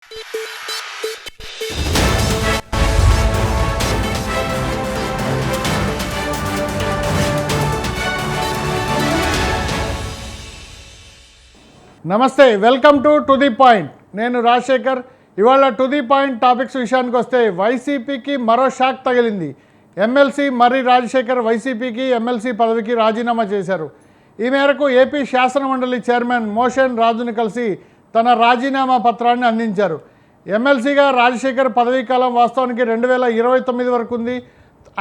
నమస్తే, welcome to the point. నేను రాజశేఖర్. ఇవాళ టు ది పాయింట్ టాపిక్స్ విషయానికి వస్తే వైసీపీకి మరో షాక్ తగిలింది. ఎమ్మెల్సీ మర్రి రాజశేఖర్ వైసీపీకి ఎమ్మెల్సీ పదవికి రాజీనామా చేశారు. ఈ మేరకు ఏపీ శాసనమండలి చైర్మన్ మోషన్ రాజును కలిసి తన రాజీనామా పత్రాన్ని అందించారు. ఎమ్మెల్సీగా రాజశేఖర్ పదవీ కాలం వాస్తవానికి 2029 వరకు ఉంది.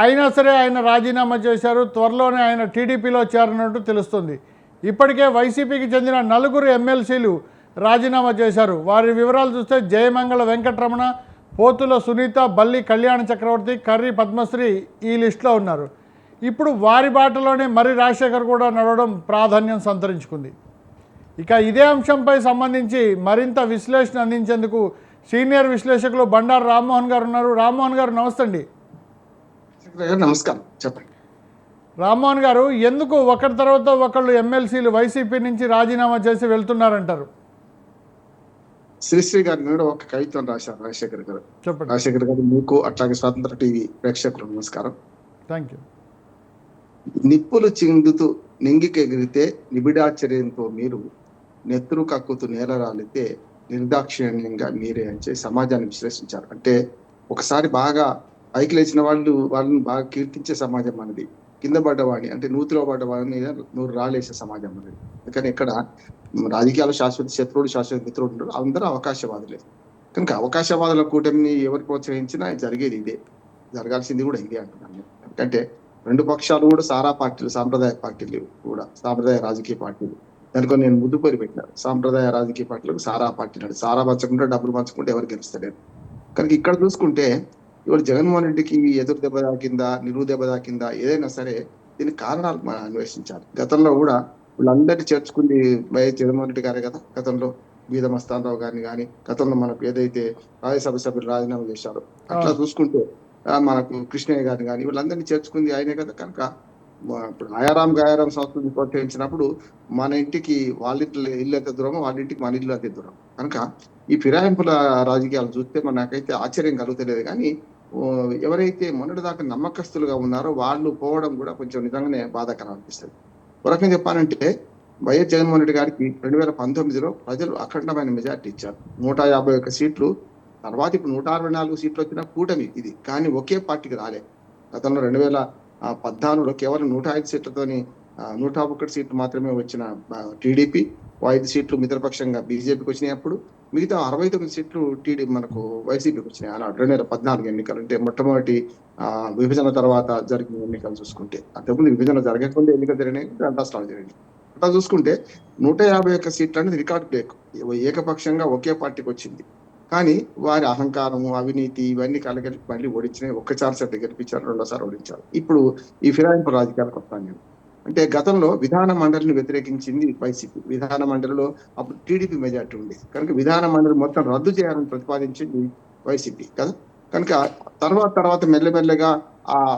అయినా సరే ఆయన రాజీనామా చేశారు. త్వరలోనే ఆయన టీడీపీలో చేరనున్నట్టు తెలుస్తుంది. ఇప్పటికే వైసీపీకి చెందిన 4 ఎమ్మెల్సీలు రాజీనామా చేశారు. వారి వివరాలు చూస్తే జయమంగళ వెంకటరమణ, పోతుల సునీత, బల్లి కళ్యాణ చక్రవర్తి, కర్రి పద్మశ్రీ ఈ లిస్టులో ఉన్నారు. ఇప్పుడు వారి బాటలోనే మర్రి రాజశేఖర్ కూడా నడవడం ప్రాధాన్యం సంతరించుకుంది. ఇక ఇదే అంశంపై సంబంధించి మరింత విశ్లేషణ అందించేందుకు సీనియర్ విశ్లేషకులు బండారు రామ్మోహన్ గారు ఉన్నారు. రామ్మోహన్ గారు నమస్తే అండి. నమస్కారం, చెప్పండి. రామ్మోహన్ గారు, ఎందుకు ఒకరి తర్వాత ఒకళ్ళు ఎమ్మెల్సీలు వైసీపీ నుంచి రాజీనామా చేసి వెళ్తున్నారంటారు? శ్రీశ్రీ గారి మీద ఒక కవిత్వం రాశారు రాజశేఖర్ గారు. చెప్పండి. రాజశేఖర్ గారు మీకు అట్లాగే స్వాతంత్ర టీవీ ప్రేక్షకులు నమస్కారం. Thank you. నిప్పులు చిందుతూ నింగికెగిరితే నిబిడాశ్చర్యంతో మీరు, నెత్తురు కక్కుతూ నేల రాలితే నిర్దాక్షిణ్యంగా మీరే అని సమాజాన్ని విశ్లేషించారు. అంటే ఒకసారి బాగా పైకి లేచిన వాళ్ళని బాగా కీర్తించే సమాజం మనది. కింద పడ్డవాడిని అంటే నూతిలో పడ్డవాడిని మీద నూరు రాలేసే సమాజం మనది. అందుకని ఇక్కడ రాజకీయాలు శాశ్వత శత్రువుడు శాశ్వత మిత్రుడు ఉంటారు. అందరూ అవకాశవాదులే. కనుక అవకాశవాదుల కూటమిని ఎవరు ప్రోత్సహించినా జరిగేది ఇదే, జరగాల్సింది కూడా ఇదే అంటున్నాను. ఎందుకంటే రెండు పక్షాలు కూడా సారా పార్టీలు, సాంప్రదాయ పార్టీలు కూడా, సాంప్రదాయ రాజకీయ పార్టీలు. దానికో నేను ముద్దు పేరు పెట్టినాను. సాంప్రదాయ రాజకీయ పార్టీలకు సారా పార్టీ నాడు. సారా పంచకుంటే డబ్బులు పంచుకుంటే ఎవరు గెలుస్తలేరు. కనుక ఇక్కడ చూసుకుంటే ఇవాళ జగన్మోహన్ రెడ్డికి ఎదురు దెబ్బ తాకిందా, నిలువు దెబ్బ తాకిందా, ఏదైనా సరే దీనికి కారణాలు మనం అన్వేషించాలి. గతంలో కూడా వీళ్ళందరినీ చేర్చుకుంది వైఎస్ జగన్మోహన్ రెడ్డి గారే కదా. గతంలో బీద మస్తానరావు గారిని కానీ, గతంలో మనకు ఏదైతే రాజ్యసభ సభ్యులు రాజీనామా చేశారో అట్లా చూసుకుంటే మనకు కృష్ణయ్య గారిని కానీ వీళ్ళందరినీ చేర్చుకుంది ఆయనే కదా. కనుక ఇప్పుడు ఆయారాం గాయారాం సంస్కృతిని ప్రోత్సహించినప్పుడు మన ఇంటికి వాళ్ళ ఇల్లు ఎంత దూరమో వాళ్ళ ఇంటికి మన ఇల్లు అంతే దూరం. కనుక ఈ ఫిరాయింపుల రాజకీయాలు చూస్తే మనకైతే ఆశ్చర్యం కలుగుతలేదు. కానీ ఎవరైతే మొన్నటి దాకా నమ్మకస్తులుగా ఉన్నారో వాళ్ళు పోవడం కూడా కొంచెం నిజంగానే బాధాకరం అనిపిస్తుంది. ఒక రకంగా చెప్పాలంటే వైఎస్ జగన్మోహన్ రెడ్డి గారికి 2019లో ప్రజలు అఖండమైన మెజార్టీ ఇచ్చారు. 151 సీట్లు. తర్వాత ఇప్పుడు 164 సీట్లు వచ్చిన కూటమి ఇది. కానీ ఒకే పార్టీకి రాలే. గతంలో 2014లో కేవలం 105 సీట్లతోని 101 సీట్లు మాత్రమే వచ్చిన టీడీపీ, 5 సీట్లు మిత్రపక్షంగా బీజేపీకి వచ్చినాయి. అప్పుడు మిగతా 69 సీట్లు మనకు వైసీపీకి వచ్చినాయి. అలా 2014 ఎన్నికలు అంటే మొట్టమొదటి విభజన తర్వాత జరిగిన ఎన్నికలు చూసుకుంటే. అంతకుముందు విభజన జరగకుండా ఎన్నికలు జరిగినాయి, రాష్ట్రాలు జరిగినాయి. అట్లా చూసుకుంటే 151 సీట్లు అనేది రికార్డు బ్రేక్. ఏకపక్షంగా ఒకే పార్టీకి వచ్చింది. కానీ వారి అహంకారము, అవినీతి ఇవన్నీ కలగలిపి మళ్ళీ ఓడించినాయి. ఒక్కసారి గెలిపించారు, రెండోసారి ఓడించారు. ఇప్పుడు ఈ ఫిరాయింపు రాజకీయాలకు వస్తాను. అంటే గతంలో విధాన మండలిని వ్యతిరేకించింది వైసీపీ. విధాన మండలిలో అప్పుడు టీడీపీ మెజార్టీ ఉంది. కనుక విధాన మండలి మొత్తం రద్దు చేయాలని ప్రతిపాదించింది వైసీపీ కదా. కనుక తర్వాత మెల్లమెల్లగా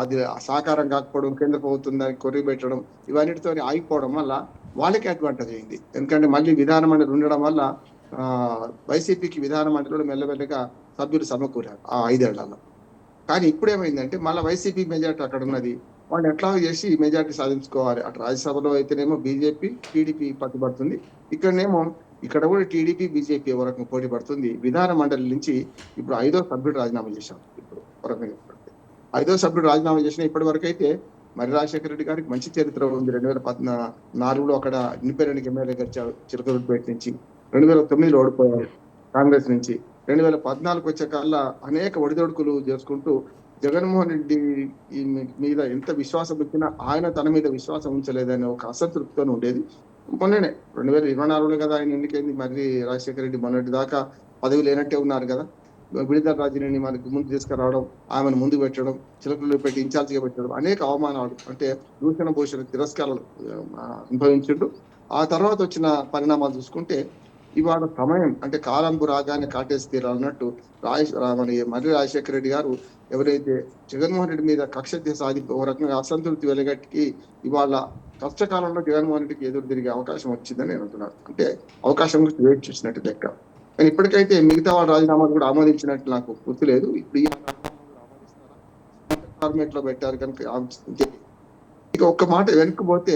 అది సాకారం కాకపోవడం, కేంద్ర ప్రభుత్వం దానికి కొర్రి పెట్టడం, ఇవన్నిటితో ఆగిపోవడం వల్ల వాళ్ళకి అడ్వాంటేజ్ అయింది. ఎందుకంటే మళ్ళీ విధాన మండలి ఉండడం వల్ల వైసీపీకి విధాన మండలిలో మెల్లమెల్లగా సభ్యులు సమకూరారు ఆ 5 ఏళ్లలో. కానీ ఇప్పుడు ఏమైందంటే మళ్ళీ వైసీపీ మెజార్టీ అక్కడ ఉన్నది. వాళ్ళు ఎట్లా చేసి మెజార్టీ సాధించుకోవాలి. అటు రాజ్యసభలో అయితేనేమో బీజేపీ టీడీపీ పట్టుబడుతుంది. ఇక్కడ కూడా టీడీపీ బీజేపీ ఎవరికి పోటీ పడుతుంది. విధాన మండలి నుంచి ఇప్పుడు 5వ సభ్యుడు రాజీనామా చేశారు. ఇప్పుడు వరకు 5వ సభ్యుడు రాజీనామా చేసిన ఇప్పటి వరకు అయితే మర్రి రాజశేఖర రెడ్డి గారికి మంచి చరిత్ర ఉంది. 2014లో అక్కడ ఇండిపెండెంట్ ఎమ్మెల్యే గడిచారు చిలకలూరుపేట నుంచి. 2009లో ఓడిపోయారు కాంగ్రెస్ నుంచి. 2014 వచ్చే కల్లా అనేక ఒడిదొడుకులు చేసుకుంటూ జగన్మోహన్ రెడ్డి మీద ఎంత విశ్వాసం వచ్చినా ఆయన తన మీద విశ్వాసం ఉంచలేదనే ఒక అసంతృప్తితో ఉండేది. మొన్ననే 2024లో కదా ఆయన ఎన్నికైంది. మర్రి రాజశేఖర రెడ్డి మొన్నటి దాకా పదవి లేనట్టే ఉన్నారు కదా. విడుదల రాజుని మనకి ముందు తీసుకురావడం, ఆమెను ముందు పెట్టడం, చిలకలు పెట్టి ఇన్ఛార్జిగా పెట్టడం, అనేక అవమానాలు అంటే దూషణ భూషణ తిరస్కారాలు అనుభవించుంటూ ఆ తర్వాత వచ్చిన పరిణామాలు చూసుకుంటే ఇవాళ సమయం అంటే కాలంపు రాగానే కాటేసి తీరాలన్నట్టు మర్రి రాజశేఖర రెడ్డి గారు ఎవరైతే జగన్మోహన్ రెడ్డి మీద కక్ష సాధి ఒక రకంగా అసంతృప్తి వెలగట్టి ఇవాళ కష్టకాలంలో జగన్మోహన్ రెడ్డికి ఎదురు తిరిగే అవకాశం వచ్చిందని నేను అంటున్నాను. అంటే అవకాశం గురించి వెయిట్ చేసినట్టు లెక్క. కానీ ఇప్పటికైతే మిగతా వాళ్ళ రాజీనామాలు కూడా ఆమోదించినట్టు నాకు గుర్తులేదు. ఇప్పుడు ఈ ఫార్మేట్ లో పెట్టారు కనుక ఇక ఒక్క మాట వెనక్కి పోతే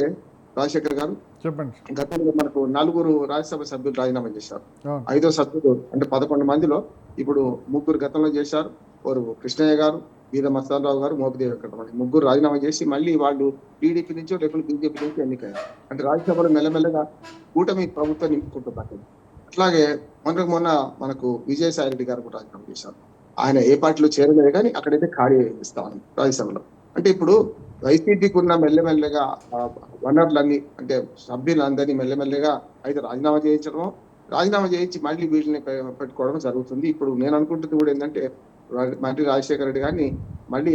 రాజశేఖర్ గారు, చెప్పండి. గతంలో మనకు 4 రాజ్యసభ సభ్యులు రాజీనామా చేశారు. అవును. 5వ సభ్యుడు అంటే 11 మందిలో ఇప్పుడు 3 గతంలో చేశారు. వారు కృష్ణయ్య గారు, వీర మస్తానరావు గారు, మోపిదేవి వెంకటరమణ 3 రాజీనామా చేసి మళ్ళీ వాళ్ళు టీడీపీ నుంచో లేకపోతే బీజేపీ నుంచి ఎన్నికయ్యారు. అంటే రాజ్యసభలో మెల్లమెల్లగా కూటమి ప్రభుత్వం నింపుకుంటున్నారు. అట్లాగే మొన్న మనకు విజయసాయి రెడ్డి గారు కూడా రాజీనామా చేశారు. ఆయన ఏ పార్టీలో చేరలేదు కానీ అక్కడైతే ఖాళీ ఇస్తామని రాజ్యసభలో. అంటే ఇప్పుడు వైసీపీకి ఉన్న మెల్లమెల్లగా వనరులన్నీ అంటే సభ్యులందరినీ మెల్లమెల్లగా అయితే రాజీనామా చేయించి మళ్ళీ వీళ్ళని పెట్టుకోవడం జరుగుతుంది. ఇప్పుడు నేను అనుకుంటుంది కూడా ఏంటంటే మంత్రి రాజశేఖర రెడ్డి గారిని మళ్ళీ